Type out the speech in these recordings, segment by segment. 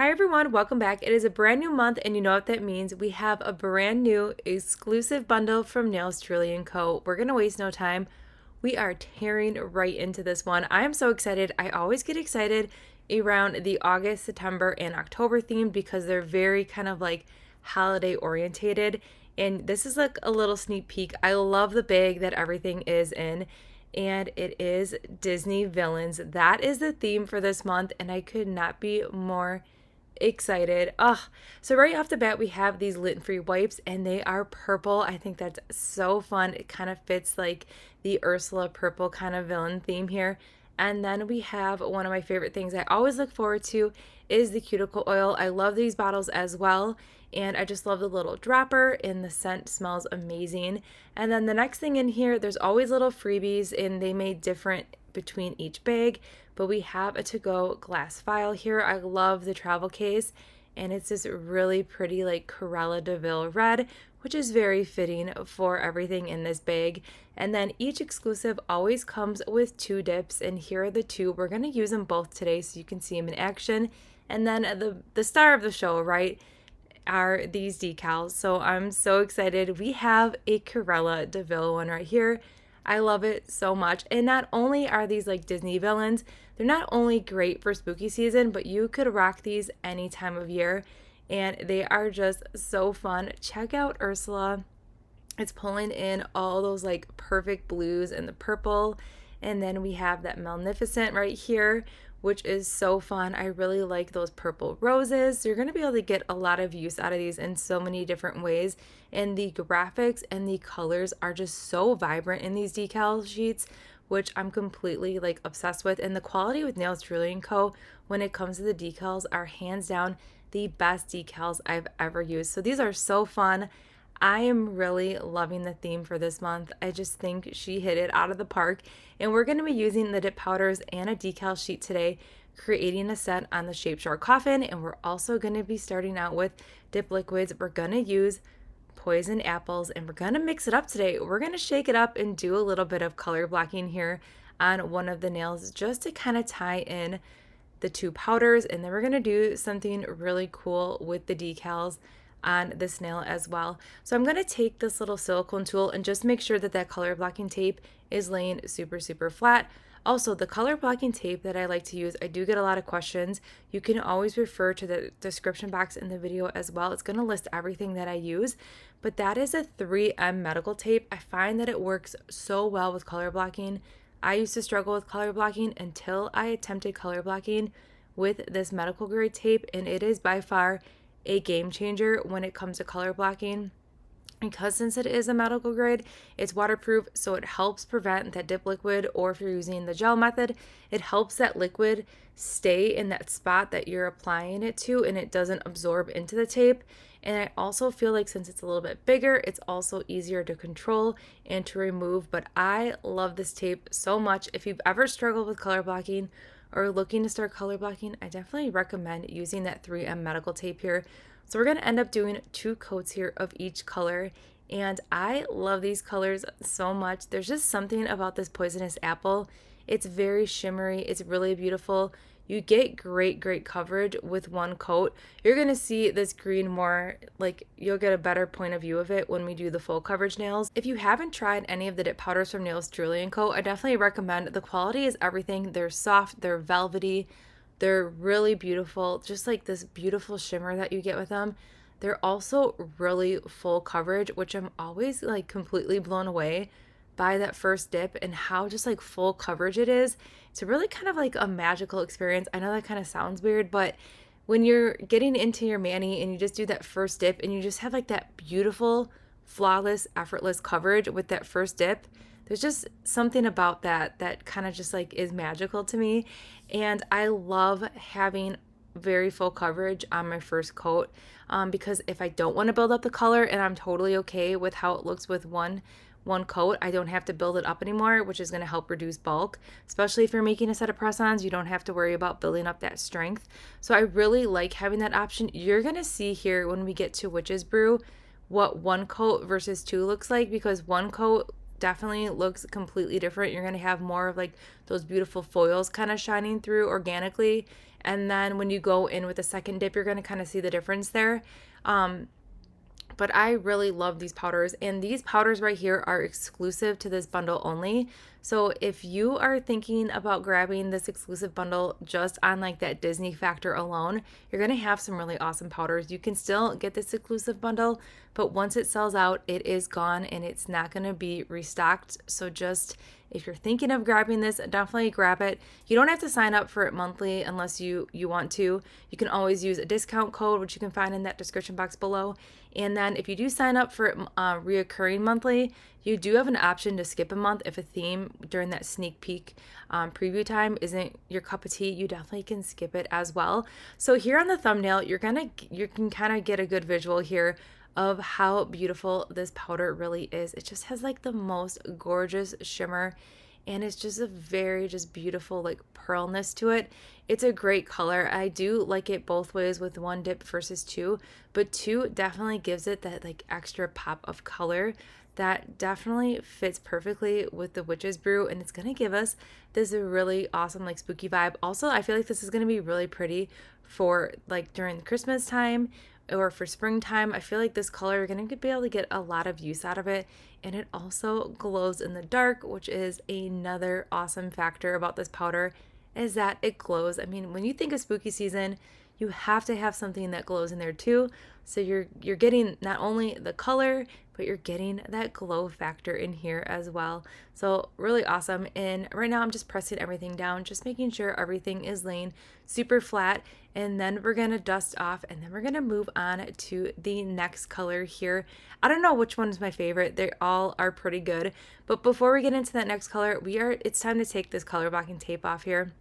Hi everyone, welcome back. It is a brand new month and you know what that means. We have a brand new exclusive bundle from Nails Truly & Co. We're going to waste no time. We are tearing right into this one. I am so excited. I always get excited around the August, September, and October theme because they're very kind of like holiday orientated. And this is like a little sneak peek. I love the bag that everything is in. And it is Disney villains. That is the theme for this month, and I could not be more excited. So right off the bat, we have these lint-free wipes, and they are purple. I think that's so fun. It kind of fits like the Ursula purple kind of villain theme here. And then we have one of my favorite things I always look forward to is the cuticle oil. I love these bottles as well. And I just love the little dropper, and the scent smells amazing. And then the next thing in here, there's always little freebies, and they made different between each bag. But we have a to-go glass vial here. I love the travel case, and it's this really pretty like Cruella de Vil red, which is very fitting for everything in this bag. And then each exclusive always comes with 2 dips, and here are the 2. We're going to use them both today so you can see them in action. And then the star of the show, right, are these decals. So I'm so excited. We have a Cruella de Vil one right here. I love it so much. And not only are these like Disney villains, they're not only great for spooky season, but you could rock these any time of year. And they are just so fun. Check out Ursula. It's pulling in all those like perfect blues and the purple. And then we have that Magnificent right here, which is so fun. I really like those purple roses. You're going to be able to get a lot of use out of these in so many different ways. And the graphics and the colors are just so vibrant in these decal sheets, which I'm completely like obsessed with. And the quality with Nails Truly & Co. when it comes to the decals are hands down the best decals I've ever used. So these are so fun. I am really loving the theme for this month. I just think she hit it out of the park. And we're going to be using the dip powders and a decal sheet today, creating a set on the Shape Short Coffin. And we're also going to be starting out with dip liquids. We're going to use poison apples, and we're going to mix it up today. We're going to shake it up and do a little bit of color blocking here on one of the nails just to kind of tie in the 2 powders. And then we're going to do something really cool with the decals on this nail as well. So I'm going to take this little silicone tool and just make sure that that color blocking tape is laying super flat. Also, the color blocking tape that I like to use, I do get a lot of questions. You can always refer to the description box in the video as well. It's going to list everything that I use, but that is a 3M medical tape. I find that it works so well with color blocking. I used to struggle with color blocking until I attempted color blocking with this medical grade tape, and it is by far a game changer when it comes to color blocking, because since it is a medical grade, it's waterproof, so it helps prevent that dip liquid, or if you're using the gel method, it helps that liquid stay in that spot that you're applying it to, and it doesn't absorb into the tape. And I also feel like since it's a little bit bigger, it's also easier to control and to remove. But I love this tape so much. If you've ever struggled with color blocking or looking to start color blocking, I definitely recommend using that 3M medical tape here. So we're going to end up doing 2 coats here of each color, and I love these colors so much. There's just something about this poisonous apple. It's very shimmery. It's really beautiful. You get great coverage with 1 coat. You're going to see this green more, like you'll get a better point of view of it when we do the full coverage nails. If you haven't tried any of the dip powders from Nails Truly & Co., I definitely recommend. The quality is everything. They're soft, they're velvety, they're really beautiful, just like this beautiful shimmer that you get with them. They're also really full coverage, which I'm always like completely blown away by that first dip and how just like full coverage it is. It's really kind of like a magical experience. I know that kind of sounds weird, but when you're getting into your mani and you just do that first dip and you just have like that beautiful, flawless, effortless coverage with that first dip, there's just something about that kind of just like is magical to me. And I love having very full coverage on my first coat, because if I don't want to build up the color and I'm totally okay with how it looks with one coat, I don't have to build it up anymore, which is going to help reduce bulk. Especially if you're making a set of press-ons, you don't have to worry about building up that strength. So I really like having that option. You're going to see here when we get to Witch's Brew what 1 coat versus 2 looks like, because 1 coat definitely looks completely different. You're going to have more of like those beautiful foils kind of shining through organically. And then when you go in with a second dip, you're going to kind of see the difference there. But I really love these powders, and these powders right here are exclusive to this bundle only. So if you are thinking about grabbing this exclusive bundle just on like that Disney factor alone, you're going to have some really awesome powders. You can still get this exclusive bundle, but once it sells out, it is gone and it's not going to be restocked. So just if you're thinking of grabbing this, definitely grab it. You don't have to sign up for it monthly unless you want to. You can always use a discount code, which you can find in that description box below. And then if you do sign up for it reoccurring monthly, you do have an option to skip a month if a theme during that sneak peek preview time isn't your cup of tea. You definitely can skip it as well. So here on the thumbnail, you can kind of get a good visual here of how beautiful this powder really is. It just has like the most gorgeous shimmer, and it's just a very just beautiful like pearlness to it. It's a great color. I do like it both ways with one dip versus two, but two definitely gives it that like extra pop of color that definitely fits perfectly with the witch's brew, and it's gonna give us this really awesome like spooky vibe. Also, I feel like this is gonna be really pretty for like during Christmas time or for springtime. I feel like this color, you're going to be able to get a lot of use out of it. And it also glows in the dark, which is another awesome factor about this powder, is that it glows. I mean, when you think of spooky season, you have to have something that glows in there too. So you're getting not only the color, but you're getting that glow factor in here as well. So really awesome. And right now I'm just pressing everything down, just making sure everything is laying super flat. And then we're going to dust off, and then we're going to move on to the next color here. I don't know which one is my favorite. They all are pretty good. But before we get into that next color, it's time to take this color blocking tape off here.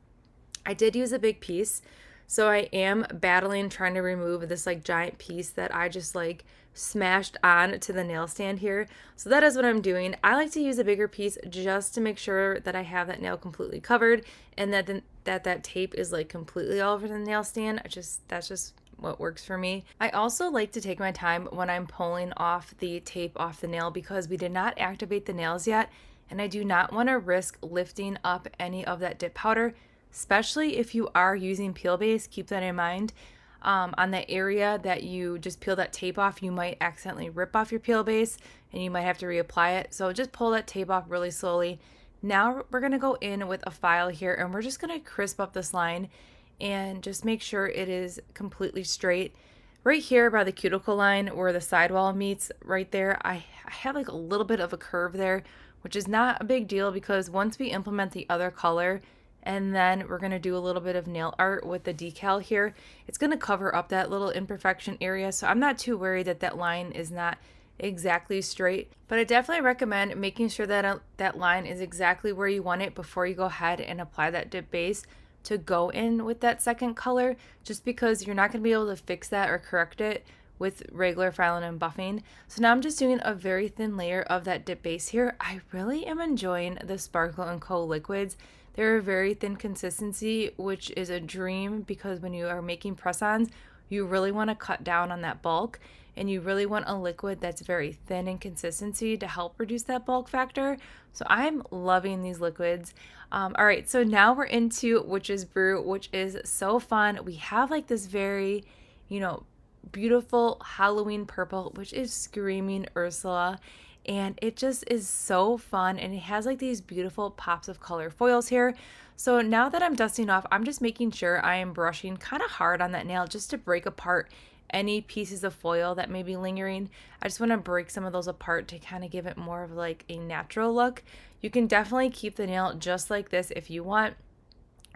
I did use a big piece, so I am battling trying to remove this like giant piece that I just like smashed on to the nail stand here. So that is what I'm doing. I like to use a bigger piece just to make sure that I have that nail completely covered, and that tape is like completely all over the nail stand. That's just what works for me. I also like to take my time when I'm pulling off the tape off the nail, because we did not activate the nails yet, and I do not want to risk lifting up any of that dip powder, especially if you are using peel base. Keep that in mind. On the area that you just peel that tape off, you might accidentally rip off your peel base and you might have to reapply it. So just pull that tape off really slowly. Now we're going to go in with a file here, and we're just going to crisp up this line and just make sure it is completely straight. Right here by the cuticle line where the sidewall meets right there, I have like a little bit of a curve there, which is not a big deal, because once we implement the other color, and then we're going to do a little bit of nail art with the decal here, it's going to cover up that little imperfection area. So I'm not too worried that that line is not exactly straight, but I definitely recommend making sure that that line is exactly where you want it before you go ahead and apply that dip base to go in with that second color, just because you're not going to be able to fix that or correct it with regular filing and buffing. So now I'm just doing a very thin layer of that dip base here. I really am enjoying the Sparkle & Co. liquids. They're a very thin consistency, which is a dream, because when you are making press-ons, you really want to cut down on that bulk, and you really want a liquid that's very thin in consistency to help reduce that bulk factor. So I'm loving these liquids. All right, so now we're into Witch's Brew, which is so fun. We have like this very, beautiful Halloween purple, which is screaming Ursula. And it just is so fun, and it has like these beautiful pops of color foils here. So now that I'm dusting off, I'm just making sure I am brushing kind of hard on that nail just to break apart any pieces of foil that may be lingering. I just want to break some of those apart to kind of give it more of like a natural look. You can definitely keep the nail just like this if you want,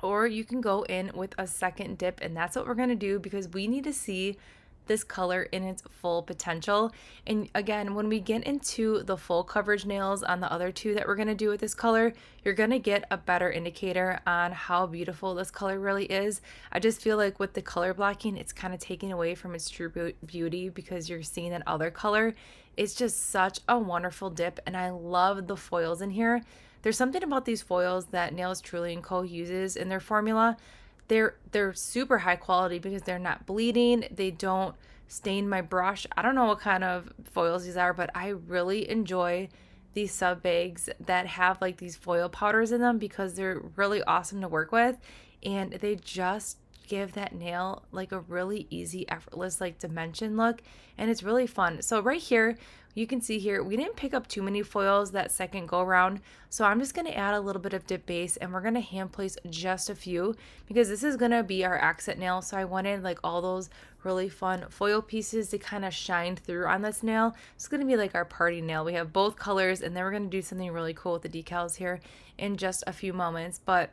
or you can go in with a second dip, and that's what we're going to do, because we need to see this color in its full potential. And again, when we get into the full coverage nails on the other two that we're going to do with this color, you're going to get a better indicator on how beautiful this color really is. I just feel like with the color blocking, it's kind of taking away from its true beauty, because you're seeing that other color. It's just such a wonderful dip, and I love the foils in here. There's something about these foils that Nails Truly & Co. uses in their formula. They're super high quality because they're not bleeding. They don't stain my brush. I don't know what kind of foils these are, but I really enjoy these sub bags that have like these foil powders in them because they're really awesome to work with, and they just give that nail like a really easy, effortless like dimension look, and it's really fun. So right here you can see here we didn't pick up too many foils that second go around, so I'm just going to add a little bit of dip base, and we're going to hand place just a few because this is going to be our accent nail. So I wanted like all those really fun foil pieces to kind of shine through on this nail. It's going to be like our party nail. We have both colors, and then we're going to do something really cool with the decals here in just a few moments. But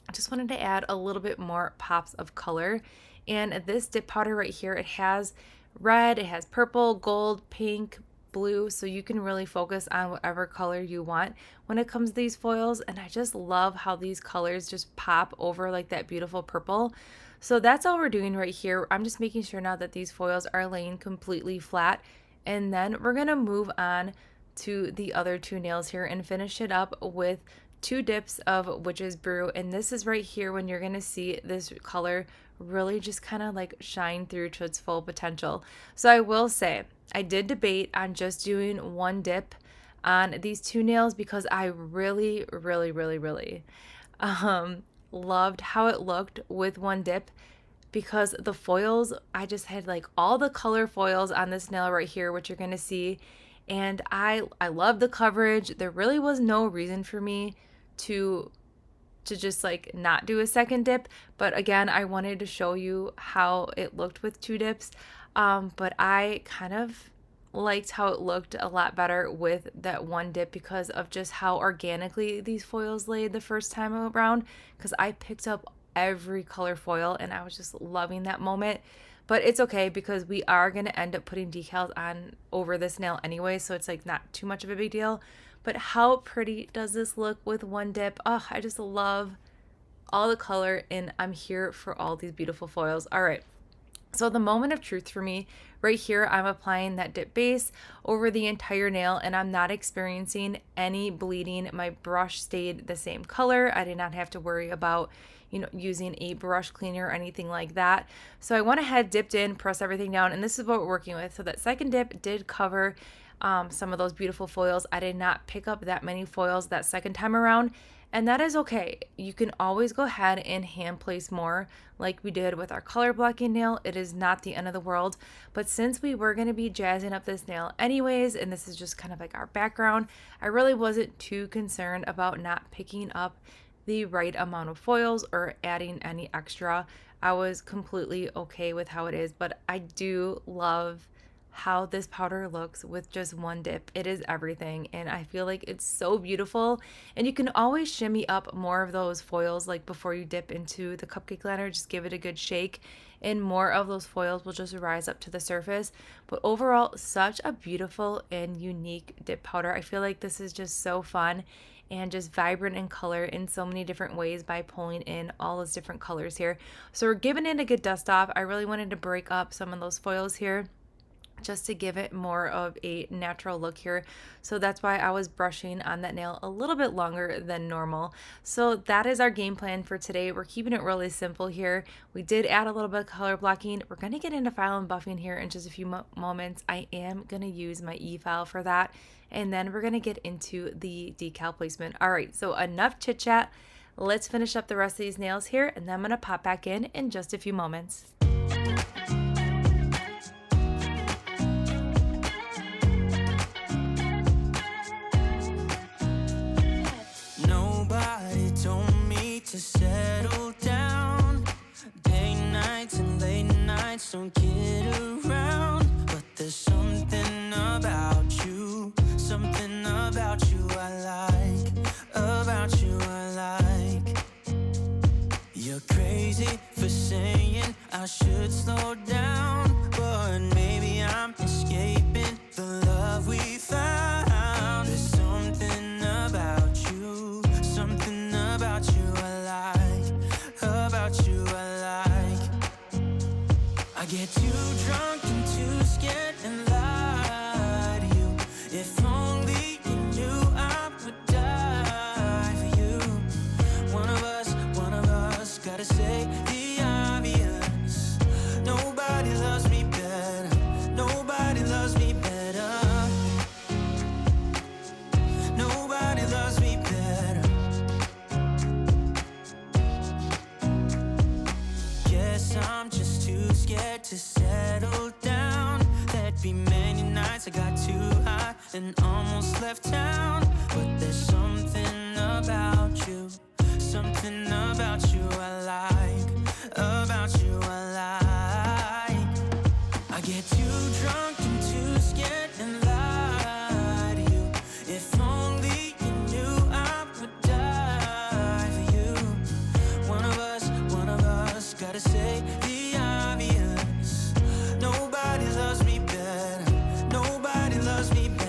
I just wanted to add a little bit more pops of color. And this dip powder right here, it has red, it has purple, gold, pink, blue, so you can really focus on whatever color you want when it comes to these foils. And I just love how these colors just pop over like that beautiful purple. So that's all we're doing right here. I'm just making sure now that these foils are laying completely flat, and then we're gonna move on to the other two nails here and finish it up with 2 dips of Witch's Brew. And this is right here when you're gonna see this color really just kind of like shine through to its full potential. So I will say I did debate on just doing 1 dip on these 2 nails because I really loved how it looked with 1 dip, because the foils, I just had like all the color foils on this nail right here, which you're gonna see, and I love the coverage. There really was no reason for me to just like not do a second dip, but again, I wanted to show you how it looked with 2 dips. But I kind of liked how it looked a lot better with that 1 dip because of just how organically these foils laid the first time around, because I picked up every color foil and I was just loving that moment. But it's okay because we are going to end up putting decals on over this nail anyway, so it's like not too much of a big deal. But how pretty does this look with 1 dip? Oh, I just love all the color, and I'm here for all these beautiful foils. All right, so the moment of truth for me right here, I'm applying that dip base over the entire nail, and I'm not experiencing any bleeding. My brush stayed the same color. I did not have to worry about using a brush cleaner or anything like that. So I went ahead, dipped in, pressed everything down, and this is what we're working with. So that second dip did cover some of those beautiful foils. I did not pick up that many foils that second time around, and that is okay. You can always go ahead and hand place more like we did with our color blocking nail. It is not the end of the world, but since we were going to be jazzing up this nail anyways, and this is just kind of like our background, I really wasn't too concerned about not picking up the right amount of foils or adding any extra. I was completely okay with how it is, but I do love how this powder looks with just 1 dip. It is everything, and I feel like it's so beautiful. And you can always shimmy up more of those foils like before you dip into the cupcake liner. Just give it a good shake and more of those foils will just rise up to the surface. But overall, such a beautiful and unique dip powder. I feel like this is just so fun and just vibrant in color in so many different ways by pulling in all those different colors here. So we're giving it a good dust off. I really wanted to break up some of those foils here just to give it more of a natural look here. So that's why I was brushing on that nail a little bit longer than normal. So that is our game plan for today. We're keeping it really simple here. We did add a little bit of color blocking. We're going to get into file and buffing here in just a few moments. I am going to use my e-file for that. And then we're going to get into the decal placement. All right, so enough chit chat. Let's finish up the rest of these nails here, and then I'm going to pop back in just a few moments. Nobody told me to settle down. Day nights and late nights don't get around. But there's something about you I like, about you I like. You're crazy for saying I should slow down, but maybe I'm escaping the love we found. There's something about you I like. and almost left town. But there's something about you I like, about you I like. I get too drunk and too scared and lie to you. If only you knew I would die for you. One of us gotta say the obvious. Nobody loves me better. Nobody loves me better.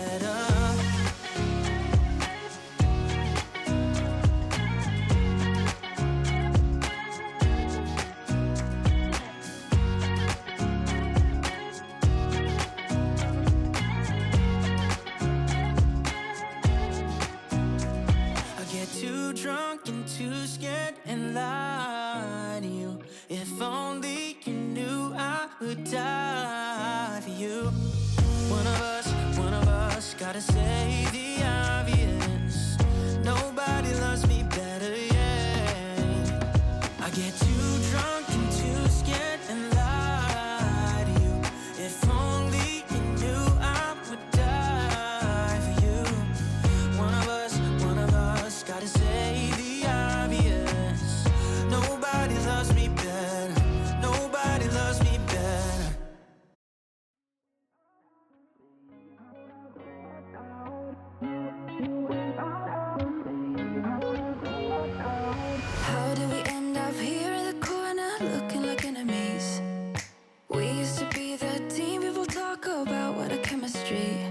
Too drunk and too scared and lie to you. If only you knew I would die for you. One of us gotta say the obvious. Nobody loves me better, yeah. I get too drunk and too scared and lie to you. If only you knew I would die for you. One of us gotta say the obvious. Nobody loves me better. Nobody loves me better. How did we end up here in the corner looking like enemies? We used to be the team people talk about, what a chemistry.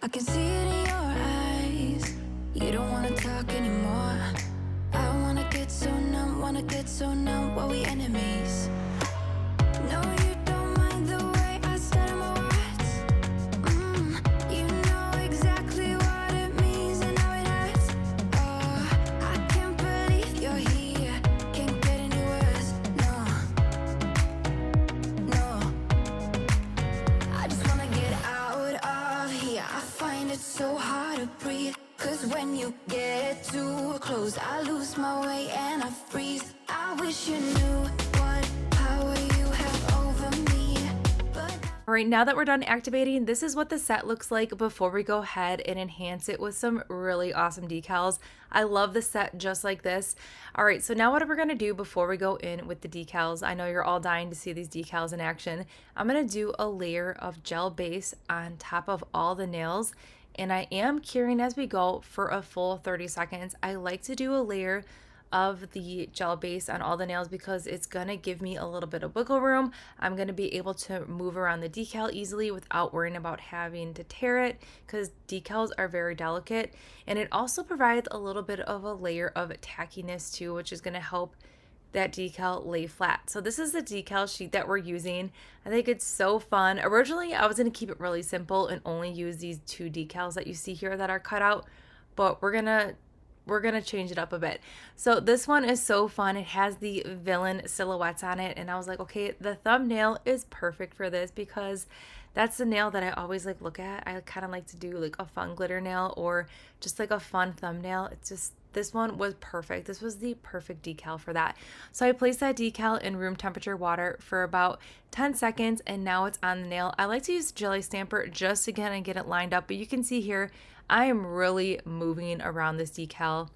I can see it in your eyes. You don't wanna talk anymore. I wanna get so numb while we enemies. No, you don't mind the way I stutter my words. You know exactly what it means and how it hurts. Oh, I can't believe you're here. Can't get any worse. No. I just wanna get out of here. I find it so hard to breathe. 'Cause when you get too close, I lose my way and I freeze. I wish you knew what power you have over me. All right, now that we're done activating, this is what the set looks like before we go ahead and enhance it with some really awesome decals. I love the set just like this. All right, so now what we're gonna do before we go in with the decals, I know you're all dying to see these decals in action. I'm gonna do a layer of gel base on top of all the nails, and I am curing as we go for a full 30 seconds. I like to do a layer of the gel base on all the nails because it's gonna give me a little bit of wiggle room. I'm gonna be able to move around the decal easily without worrying about having to tear it, because decals are very delicate. And it also provides a little bit of a layer of tackiness too, which is gonna help that decal lay flat. So this is the decal sheet that we're using. I think it's so fun. Originally, I was gonna keep it really simple and only use these two decals that you see here that are cut out, but we're gonna change it up a bit. So this one is so fun. It has the villain silhouettes on it, and I was like, okay, the thumbnail is perfect for this because that's the nail that I always like look at. I kind of like to do like a fun glitter nail or just like a fun thumbnail. It's just, this one was perfect. This was the perfect decal for that. So I placed that decal in room temperature water for about 10 seconds, and now it's on the nail. I like to use jelly stamper just to get it lined up, but you can see here I am really moving around this decal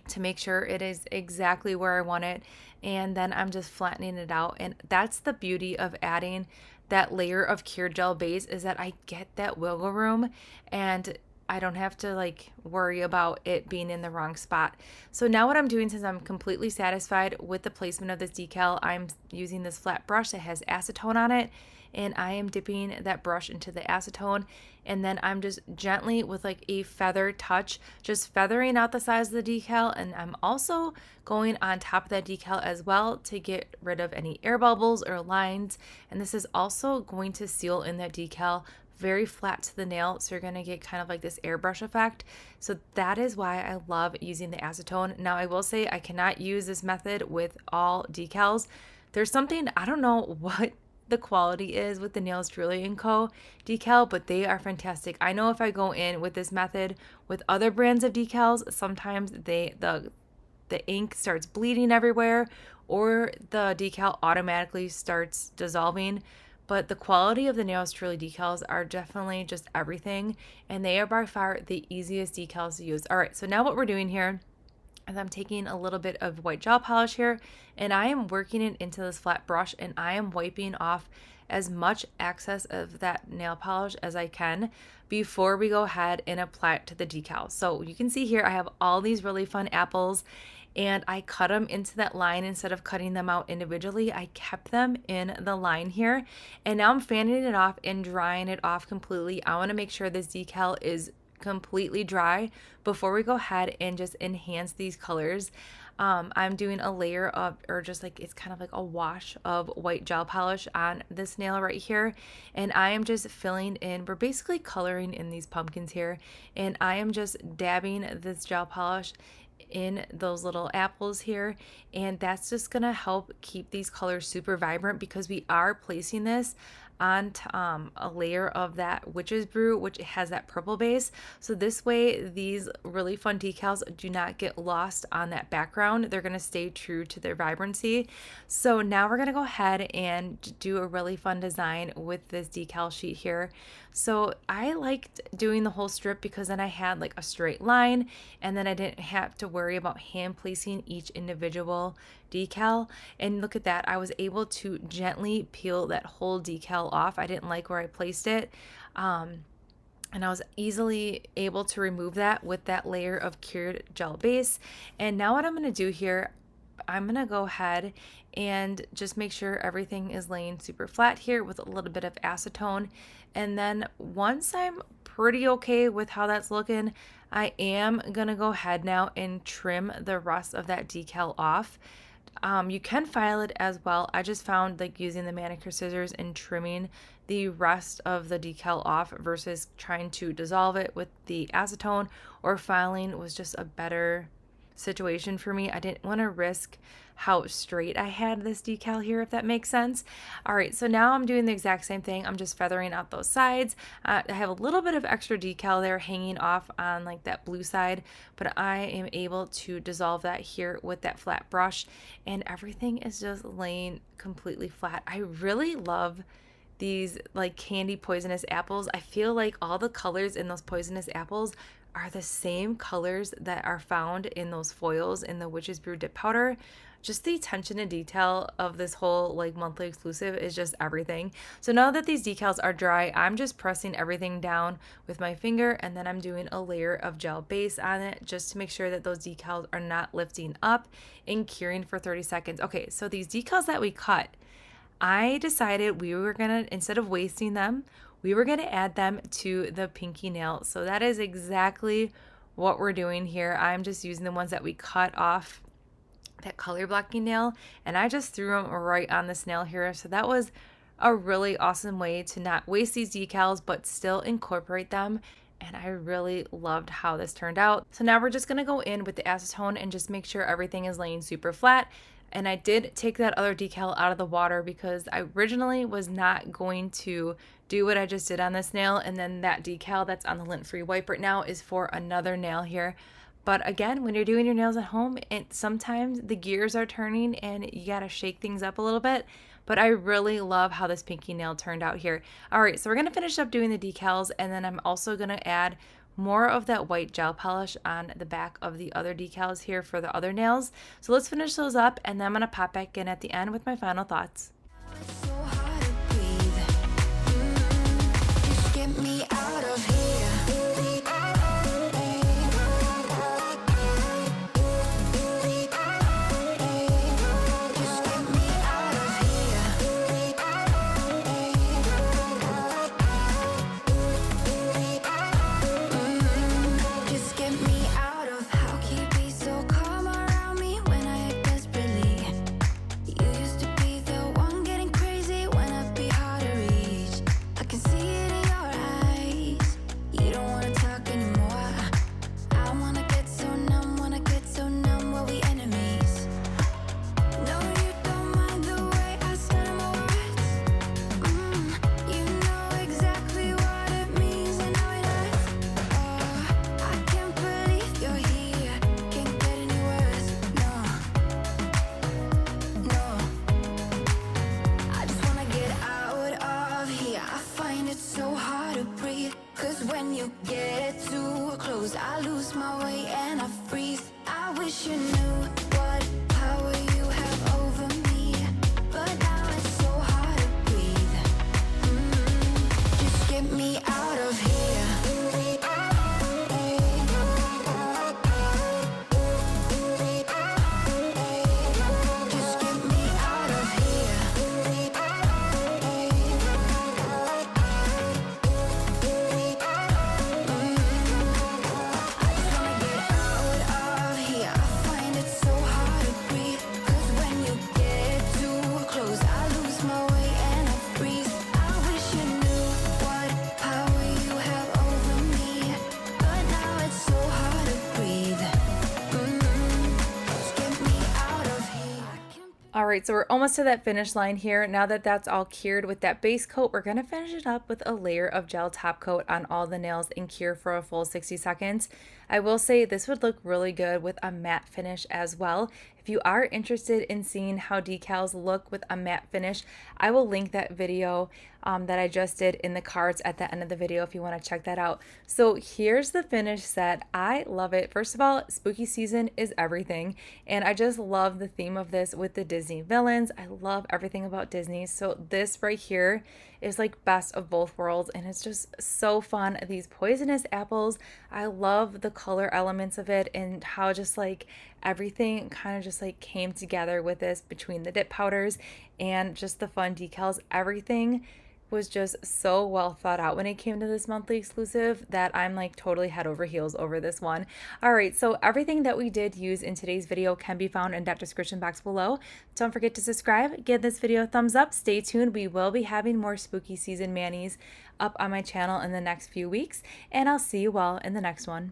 to make sure it is exactly where I want it, and then I'm just flattening it out. And that's the beauty of adding that layer of cured gel base, is that I get that wiggle room and I don't have to like worry about it being in the wrong spot. So now what I'm doing, since I'm completely satisfied with the placement of this decal, I'm using this flat brush that has acetone on it, and I am dipping that brush into the acetone, and then I'm just gently with like a feather touch, just feathering out the size of the decal. And I'm also going on top of that decal as well to get rid of any air bubbles or lines. And this is also going to seal in that decal very flat to the nail, so you're going to get kind of like this airbrush effect. So that is why I love using the acetone. Now I will say I cannot use this method with all decals. There's something, I don't know what the quality is with the Nails Truly & Co. decal, but they are fantastic. I know if I go in with this method with other brands of decals, sometimes the ink starts bleeding everywhere or the decal automatically starts dissolving. but the quality of the Nails Truly decals are definitely just everything, and they are by far the easiest decals to use. All right, so now what we're doing here is I'm taking a little bit of white gel polish here, and I am working it into this flat brush, and I am wiping off as much excess of that nail polish as I can before we go ahead and apply it to the decal. So you can see here I have all these really fun apples, and I cut them into that line instead of cutting them out individually. I kept them in the line here, and now I'm fanning it off and drying it off completely. I want to make sure this decal is completely dry before we go ahead and just enhance these colors. I'm doing a layer of, or just like, it's kind of like a wash of white gel polish on this nail right here, and I am just filling in, we're basically coloring in these pumpkins here, and I am just dabbing this gel polish in those little apples here, and that's just gonna help keep these colors super vibrant because we are placing this on a layer of that witch's brew, which has that purple base. So this way these really fun decals do not get lost on that background. They're going to stay true to their vibrancy. So now we're going to go ahead and do a really fun design with this decal sheet here. So I liked doing the whole strip because then I had like a straight line, and then I didn't have to worry about hand placing each individual decal. And look at that, I was able to gently peel that whole decal off. I didn't like where I placed it, and I was easily able to remove that with that layer of cured gel base. And now what I'm going to do here, I'm going to go ahead and just make sure everything is laying super flat here with a little bit of acetone. And then once I'm pretty okay with how that's looking, I am going to go ahead now and trim the rest of that decal off. You can file it as well. I just found like using the manicure scissors and trimming the rest of the decal off versus trying to dissolve it with the acetone or filing was just a better situation for me. I didn't want to risk how straight I had this decal here, if that makes sense. All right, so now I'm doing the exact same thing. I'm just feathering out those sides. I have a little bit of extra decal there hanging off on like that blue side, but I am able to dissolve that here with that flat brush, and everything is just laying completely flat. I really love these like candy poisonous apples. I feel like all the colors in those poisonous apples are the same colors that are found in those foils in the Witch's Brew dip powder. Just the attention to detail of this whole like monthly exclusive is just everything. So now that these decals are dry, I'm just pressing everything down with my finger, and then I'm doing a layer of gel base on it just to make sure that those decals are not lifting up and curing for 30 seconds. Okay, so these decals that we cut, I decided we were gonna, instead of wasting them, we were gonna add them to the pinky nail. So that is exactly what we're doing here. I'm just using the ones that we cut off that color blocking nail, and I just threw them right on this nail here. So that was a really awesome way to not waste these decals but still incorporate them, and I really loved how this turned out. So now we're just gonna go in with the acetone and just make sure everything is laying super flat. And I did take that other decal out of the water because I originally was not going to do what I just did on this nail, and then that decal that's on the lint-free wipe right now is for another nail here. But again, when you're doing your nails at home, sometimes the gears are turning and you gotta shake things up a little bit. But I really love how this pinky nail turned out here. All right, so we're gonna finish up doing the decals, and then I'm also gonna add more of that white gel polish on the back of the other decals here for the other nails. So let's finish those up, and then I'm gonna pop back in at the end with my final thoughts. It's so hard to breathe. Just get me out of here. Just get me out of here. Just get me out of. How can you be so calm around me when I act desperately? You used to be the one getting crazy. All right, so we're almost to that finish line here. Now that that's all cured with that base coat, we're gonna finish it up with a layer of gel top coat on all the nails and cure for a full 60 seconds. I will say this would look really good with a matte finish as well. If you are interested in seeing how decals look with a matte finish, I will link that video that I just did in the cards at the end of the video if you want to check that out. So here's the finish set. I love it. First of all, spooky season is everything, and I just love the theme of this with the Disney villains. I love everything about Disney. So this right here is like best of both worlds, and it's just so fun. These poisonous apples, I love the color elements of it and how just like everything kind of just like came together with this between the dip powders and just the fun decals. Everything was just so well thought out when it came to this monthly exclusive that I'm like totally head over heels over this one. All right, so everything that we did use in today's video can be found in that description box below. Don't forget to subscribe, give this video a thumbs up, stay tuned. We will be having more spooky season manis up on my channel in the next few weeks, and I'll see you all in the next one.